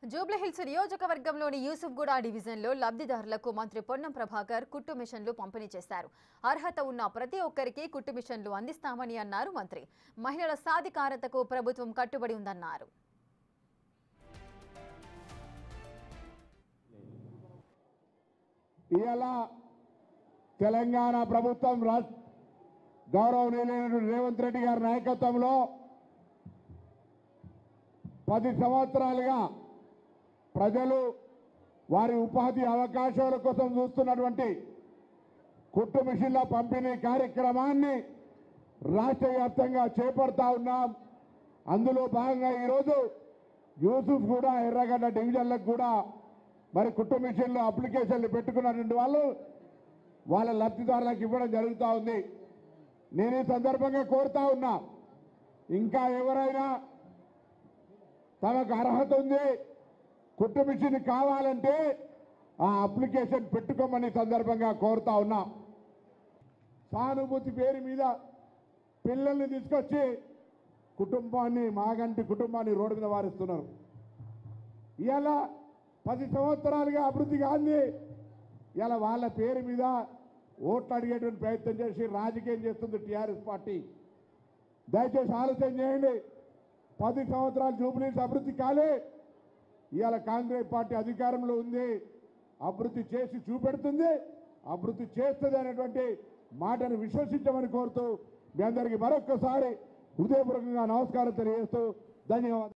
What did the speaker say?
జూబ్లీహిల్స్ నియోజకవర్గంలోని యూసుఫ్గూడ డివిజన్లో లబ్ధిదారులకు మంత్రి పొన్నం ప్రభాకర్ కుట్టు మిషన్లు పంపిణీ చేశారు. అర్హత ఉన్న ప్రతి ఒక్కరికి కుట్టు మిషన్లు అందిస్తామని అన్నారు మంత్రి. మహిళల సాధికారతకు ప్రభుత్వం కట్టుబడి ఉందన్నారు. తెలంగాణ ప్రభుత్వం గౌరవనీయులైన రేవంత్ రెడ్డి గారి నాయకత్వంలో 10 సంవత్సరాలుగా ప్రజలు వారి ఉపాధి అవకాశాల కోసం చూస్తున్నటువంటి కుట్టు మిషన్ల పంపిణీ కార్యక్రమాన్ని రాష్ట్ర వ్యాప్తంగా చేపడతా ఉన్నాం. అందులో భాగంగా ఈరోజు యూసుఫ్గూడ ఎర్రగడ్డ డివిజన్లకు కూడా మరి కుట్టు మిషన్లు అప్లికేషన్లు పెట్టుకున్నటువంటి వాళ్ళ లబ్ధిదారులకు ఇవ్వడం జరుగుతూ ఉంది. నేను ఈ సందర్భంగా కోరుతా ఉన్నా, ఇంకా ఎవరైనా తమకు అర్హత ఉంది, కుట్టు మిషన్ కావాలంటే ఆ అప్లికేషన్ పెట్టుకోమని సందర్భంగా కోరుతా ఉన్నా. సానుభూతి పేరు మీద పిల్లల్ని తీసుకొచ్చి మాగంటి కుటుంబాన్ని రోడ్డు మీద వారిస్తున్నారు. ఇలా 10 సంవత్సరాలుగా అభివృద్ధి కాంది. ఇలా వాళ్ళ పేరు మీద ఓట్లు అడిగేటువంటి ప్రయత్నం చేసి రాజకీయం చేస్తుంది టీఆర్ఎస్ పార్టీ. దయచేసి ఆలోచన చేయండి. 10 సంవత్సరాలు జూబ్లీహిల్స్ అభివృద్ధి కాలే. ఇవాళ కాంగ్రెస్ పార్టీ అధికారంలో ఉంది, అభివృద్ధి చేసి చూపెడుతుంది, అభివృద్ధి చేస్తుంది అనేటువంటి మాటను విశ్వసించమని కోరుతూ మీ అందరికీ మరొక్కసారి హృదయపూర్వకంగా నమస్కారం తెలియజేస్తూ ధన్యవాదాలు.